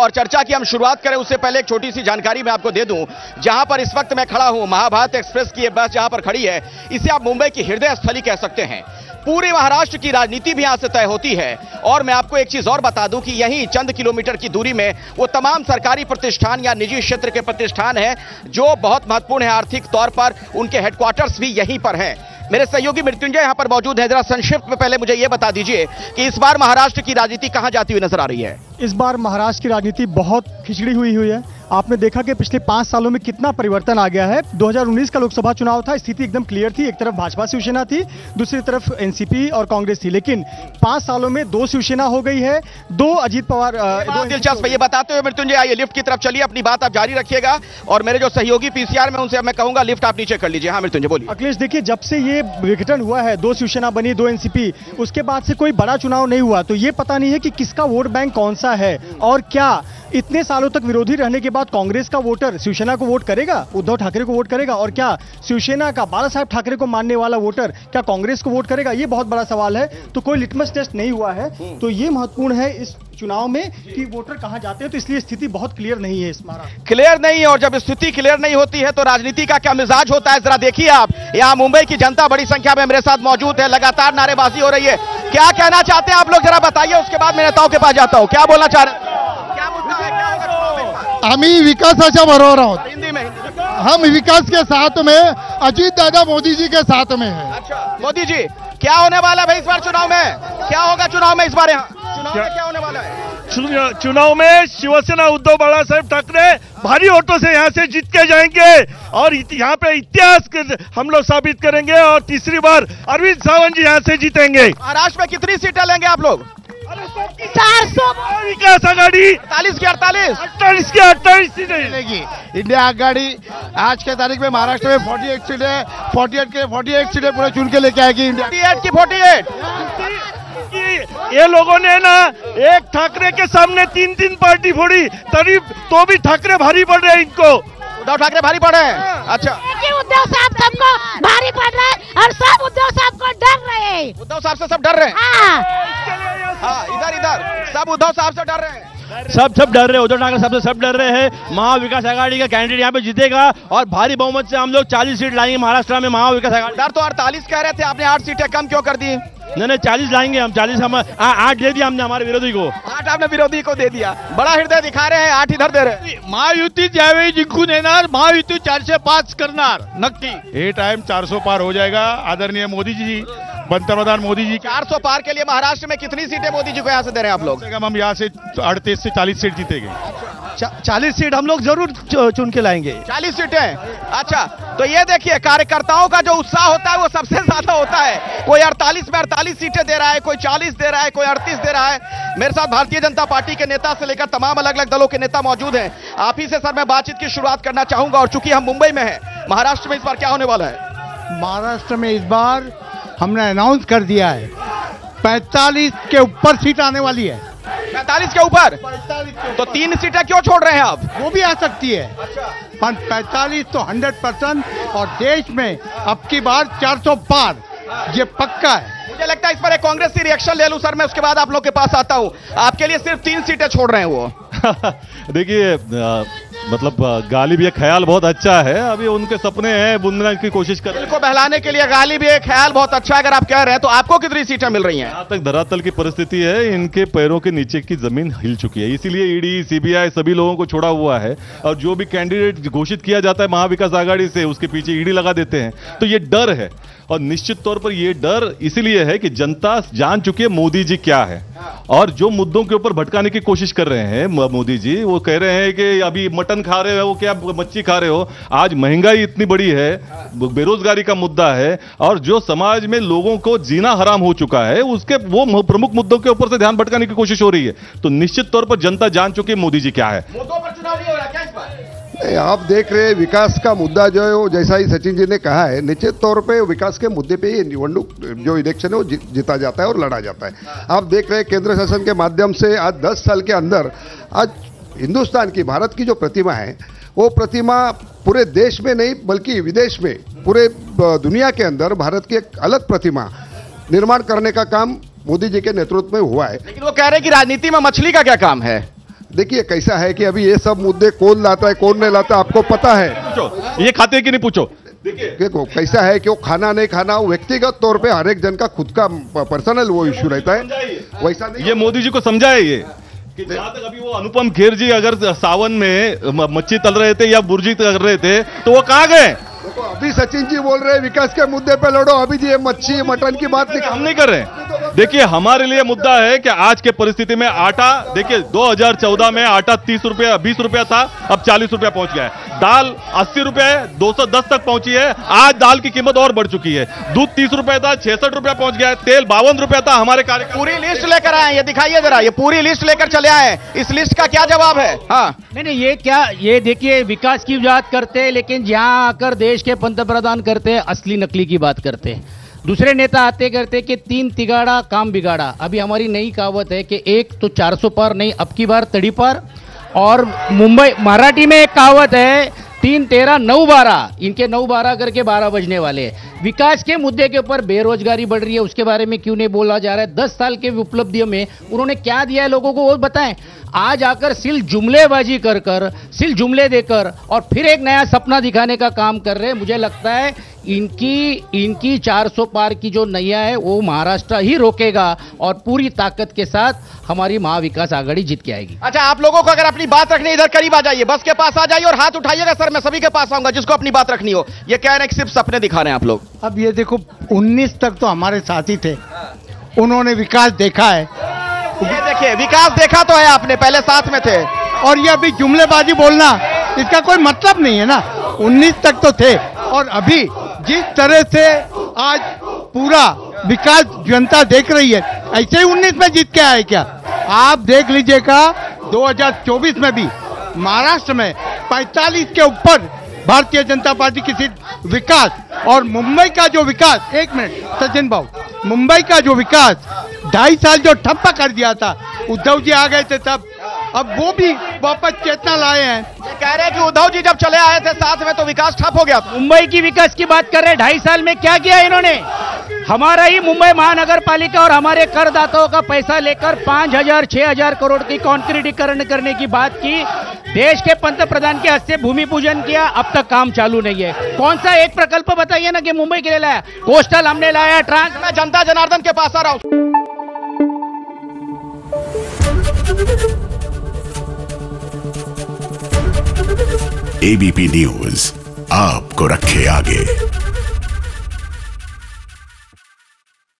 और चर्चा की हम शुरुआत करें उससे पहले एक छोटी सी जानकारी मैं आपको दे दूं। जहां पर इस वक्त मैं खड़ा हूं, महाभारत एक्सप्रेस की ये बस जहां पर खड़ी है, इसे आप मुंबई की हृदय स्थली कह सकते हैं। पूरे महाराष्ट्र की राजनीति भी यहां से तय होती है। और मैं आपको एक चीज और बता दूं कि यहीं चंद किलोमीटर की दूरी में वो तमाम सरकारी प्रतिष्ठान या निजी क्षेत्र के प्रतिष्ठान हैं जो बहुत महत्वपूर्ण है आर्थिक तौर पर, उनके हेडक्वार्टर्स भी यहीं पर हैं। मेरे सहयोगी मृत्युंजय यहां पर मौजूद है। जरा संक्षिप्त में पहले मुझे यह बता दीजिए कि इस बार महाराष्ट्र की राजनीति कहां जाती हुई नजर आ रही है? इस बार महाराष्ट्र की राजनीति बहुत खिचड़ी हुई है। आपने देखा कि पिछले 5 सालों में कितना परिवर्तन आ गया है। 2019 का लोकसभा चुनाव था, स्थिति एकदम क्लियर थी। एक तरफ भाजपा शिवसेना थी, दूसरी तरफ एनसीपी और कांग्रेस थी। लेकिन 5 सालों में 2 शिवसेना हो गई है, 2 अजीत पवार। दिलचस्प ये बताते हुए मृत्युंजय आइए लिफ्ट की तरफ चलिए, अपनी बात आप जारी रखिएगा और मेरे जो सहयोगी पीसीआर में उनसे मैं कहूंगा लिफ्ट आप नीचे कर लीजिए। हाँ मृत्युंजय बोलिए। अखिलेश देखिए, जब से ये विघटन हुआ है, 2 शिवसेना बनी, 2 एनसीपी, उसके बाद से कोई बड़ा चुनाव नहीं हुआ। तो ये पता नहीं है कि किसका वोट बैंक कौन सा है और क्या इतने सालों तक विरोधी रहने के बाद कांग्रेस का वोटर शिवसेना को वोट करेगा, उद्धव ठाकरे को वोट करेगा, और क्या शिवसेना का बाला साहब ठाकरे को मानने वाला वोटर क्या कांग्रेस को वोट करेगा? ये बहुत बड़ा सवाल है। तो कोई लिटमस टेस्ट नहीं हुआ है। तो ये महत्वपूर्ण है इस चुनाव में कि वोटर कहां जाते हैं। तो इसलिए स्थिति बहुत क्लियर नहीं है, इस बार क्लियर नहीं है। और जब स्थिति क्लियर नहीं होती है तो राजनीति का क्या मिजाज होता है जरा देखिए आप। यहाँ मुंबई की जनता बड़ी संख्या में मेरे साथ मौजूद है, लगातार नारेबाजी हो रही है। क्या कहना चाहते हैं आप लोग, जरा बताइए, उसके बाद मैं नेताओं के पास जाता हूं। क्या बोलना चाह रहे हैं? क्या मुद्दा है, क्या होगा चुनाव में? आम्ही विकासाच्या बरोबर आहोत। हिंदी में हम विकास के साथ में, अजीत दादा मोदी जी के साथ में है। अच्छा मोदी जी, क्या होने वाला है भाई इस बार चुनाव में? क्या होगा चुनाव में इस बार? यहाँ चुनाव में क्या होने वाला है? चुनाव में शिवसेना उद्धव बाला साहब ठाकरे भारी वोटों से यहाँ से जीत के जाएंगे और यहाँ पे इतिहास हम लोग साबित करेंगे और तीसरी बार अरविंद सावंत जी यहाँ से जीतेंगे। महाराष्ट्र में कितनी सीटें लेंगे आप लोग? 400। विकास आघाड़ी 48 की 48 48 की 48 सीटें मिलेगी। इंडिया आघाड़ी आज के तारीख में महाराष्ट्र में 48 सीटें, 48 सीटें पूरे चुन के लेके आएगी इंडिया। 48 की 48। ये लोगों ने ना एक ठाकरे के सामने 3 पार्टी फोड़ी, तभी तो भी ठाकरे भारी पड़ रहे हैं इनको। उद्धव ठाकरे भारी पड़ रहे हैं? अच्छा, उद्धव साहब सबको भारी पड़ रहे हैं और सब उद्धव साहब को डर रहे हैं। उद्धव साहब से सब डर रहे हैं। हाँ, इधर सब उद्धव साहब से डर रहे हैं। सब डर रहे हैं, उद्धव ठाकरे साहब से सब डर रहे हैं। महाविकास आघाड़ी का कैंडिडेट यहाँ पे जीतेगा और भारी बहुमत से हम लोग 40 सीट लाएंगे महाराष्ट्र में। महाविकास आघाड़ी डर तो 48 कह रहे थे, आपने 8 सीटें कम क्यों कर दी? नहीं 40 लाएंगे हम। 40 हम 8 दे दिया हमने हमारे विरोधी को। 8 आपने विरोधी को दे दिया। बड़ा हृदय दिखा रहे हैं, 8 इधर दे रहे हैं। महायुती ज्यावेळी जिंकून येणार, महायुती 405 करणार नक्की। ये टाइम 400 पार हो जाएगा। आदरणीय मोदी जी, पंतप्रधान मोदी जी 400 पार के लिए महाराष्ट्र में कितनी सीटें मोदी जी को यहाँ से दे रहे हैं आप लोग? हम यहाँ से 38 से 40 सीट जीतेंगे। 40 सीट हम लोग जरूर चुन के लाएंगे। 40 सीटें। अच्छा, तो ये देखिए कार्यकर्ताओं का जो उत्साह होता है वो सबसे ज्यादा होता है। कोई 48 में 48 सीटें दे रहा है, कोई 40 दे रहा है, कोई 38 दे रहा है। मेरे साथ भारतीय जनता पार्टी के नेता से लेकर तमाम अलग अलग दलों के नेता मौजूद हैं। आप ही से सर मैं बातचीत की शुरुआत करना चाहूंगा। और चूंकि हम मुंबई में हैं, महाराष्ट्र में इस बार क्या होने वाला है? महाराष्ट्र में इस बार हमने अनाउंस कर दिया है 45 के ऊपर सीट आने वाली है। 45 के ऊपर? तो 3 सीटें क्यों छोड़ रहे हैं आप? वो भी आ सकती है। 45 तो 100% और देश में अब की बार 400 पार, ये पक्का है। मुझे लगता है इस पर एक कांग्रेस से रिएक्शन ले लूं सर मैं, उसके बाद आप लोग के पास आता हूं। आपके लिए सिर्फ 3 सीटें छोड़ रहे हैं वो। देखिए मतलब गालिब ये ख्याल बहुत अच्छा है। अभी उनके सपने हैं, बुनने की कोशिश कर रहे हैं। दिल को बहलाने के लिए गालिब ये ख्याल बहुत अच्छा है अगर आप कह रहे हैं। तो आपको कितनी सीटें मिल रही हैं? यहाँ तक धरातल की परिस्थिति है, इनके पैरों के नीचे की जमीन हिल चुकी है। इसीलिए ईडी, सीबीआई सभी लोगों को छोड़ा हुआ है और जो भी कैंडिडेट घोषित किया जाता है महाविकास आघाड़ी से, उसके पीछे ईडी लगा देते हैं। तो ये डर है और निश्चित तौर पर ये डर इसीलिए है कि जनता जान चुकी है मोदी जी क्या है और जो मुद्दों के ऊपर भटकाने की कोशिश कर रहे हैं मोदी जी। वो कह रहे हैं कि अभी मटन खा रहे हो, क्या मच्छी खा रहे हो। आज महंगाई इतनी बड़ी है, बेरोजगारी का मुद्दा है और जो समाज में लोगों को जीना हराम हो चुका है, उसके वो प्रमुख मुद्दों के ऊपर से ध्यान भटकाने की कोशिश हो रही है। तो निश्चित तौर पर जनता जान चुकी है मोदी जी क्या है। मुद्दों पर चुनाव नहीं हो रहा क्या इस बार? आप देख रहे हैं विकास का मुद्दा जो है वो जैसा ही सचिन जी ने कहा है, निश्चित तौर पे विकास के मुद्दे पे ये निवडणूक जो इलेक्शन है वो जीता जाता है और लड़ा जाता है। आप देख रहे हैं केंद्र शासन के माध्यम से आज 10 साल के अंदर आज हिंदुस्तान की, भारत की जो प्रतिमा है वो प्रतिमा पूरे देश में नहीं बल्कि विदेश में, पूरे दुनिया के अंदर भारत की एक अलग प्रतिमा निर्माण करने का काम मोदी जी के नेतृत्व में हुआ है। लेकिन वो कह रहे हैं कि राजनीति में मछली का क्या काम है? देखिए कैसा है कि अभी ये सब मुद्दे कौन लाता है कौन नहीं लाता आपको पता है। पूछो, ये खाते कि नहीं पूछो। देखो कैसा है कि वो खाना नहीं खाना वो व्यक्तिगत तौर पे हर एक जन का खुद का पर्सनल वो इश्यू रहता है, वैसा नहीं। ये मोदी जी को समझाए ये कि जहां तक अभी वो अनुपम खेर जी अगर सावन में मच्छी तल रहे थे या बुर्जी कर रहे थे तो वो कहां गए? देखो अभी सचिन जी बोल रहे हैं विकास के मुद्दे पे लड़ो, अभी जी ये मच्छी मटन की बात नहीं, हम नहीं कर रहे हैं। देखिए हमारे लिए मुद्दा है कि आज के परिस्थिति में आटा, देखिए 2014 में आटा 20 रुपया था, अब 40 रुपया पहुंच गया है। दाल 80 रुपए 210 तक पहुंची है, आज दाल की कीमत और बढ़ चुकी है। दूध 30 रुपए था 66 रुपया पहुंच गया है। तेल 52 रुपया था। हमारे कार्यक्रम पूरी लिस्ट लेकर आए, ये दिखाइए जरा, ये पूरी लिस्ट लेकर चले आए, इस लिस्ट का क्या जवाब है? हाँ नहीं ये क्या, ये देखिए विकास की बात करते हैं लेकिन जहां आकर देश के पंतप्रधान करते हैं असली नकली की बात करते हैं। दूसरे नेता आते करते कि 3 तिगाड़ा काम बिगाड़ा। अभी हमारी नई कहावत है कि एक तो 400 पार नहीं, अब की बार तड़ी पार। और मुंबई मराठी में एक कहावत है 3 13 9 12, इनके 9 12 करके 12 बजने वाले हैं। विकास के मुद्दे के ऊपर बेरोजगारी बढ़ रही है, उसके बारे में क्यों नहीं बोला जा रहा है? 10 साल के उपलब्धियों में उन्होंने क्या दिया है लोगों को वो बताएं। आज आकर सिर्फ जुमलेबाजी कर सिर्फ जुमले देकर और फिर एक नया सपना दिखाने का काम कर रहे हैं। मुझे लगता है इनकी 400 पार की जो नैया है वो महाराष्ट्र ही रोकेगा और पूरी ताकत के साथ हमारी महाविकास आघाड़ी जीत के आएगी। अच्छा, आप लोगों को अगर अपनी बात रखनी इधर करीब आ जाइए, बस के पास आ जाइए और हाथ उठाइएगा। सर मैं सभी के पास आऊंगा जिसको अपनी बात रखनी हो। ये कह रहे हैं कि सिर्फ सपने दिखा रहे हैं आप लोग। अब ये देखो 19 तक तो हमारे साथी थे, उन्होंने विकास देखा है। ये देखिए विकास देखा तो है आपने, पहले साथ में थे। और ये अभी जुमलेबाजी बोलना इसका कोई मतलब नहीं है ना। 19 तक तो थे और अभी जिस तरह से आज पूरा विकास जनता देख रही है, ऐसे ही 19 में जीत के आए क्या? आप देख लीजिएगा 2024 में भी महाराष्ट्र में 45 के ऊपर भारतीय जनता पार्टी की सीट विकास। और मुंबई का जो विकास, एक मिनट सचिन भाऊ, मुंबई का जो विकास 2.5 साल जो ठप्पा कर दिया था, उद्धव जी आ गए थे तब, अब वो भी वापस चेतना लाए हैं। ये कह रहे हैं कि उद्धव जी जब चले आए थे साथ में तो विकास ठप हो गया। मुंबई की विकास की बात कर रहे हैं, 2.5 साल में क्या किया इन्होंने? हमारा ही मुंबई महानगर पालिका और हमारे करदाताओं का पैसा लेकर 5,000 6,000 करोड़ की कॉन्क्रीटीकरण करने की बात की। देश के पंतप्रधान के हस्ते भूमि पूजन किया, अब तक काम चालू नहीं है। कौन सा एक प्रकल्प बताइए ना कि मुंबई के लिए लाया? कोस्टल हमने लाया, ट्रांस। मैं जनता जनार्दन के पास आ रहा हूं। एबीपी न्यूज आपको रखे आगे।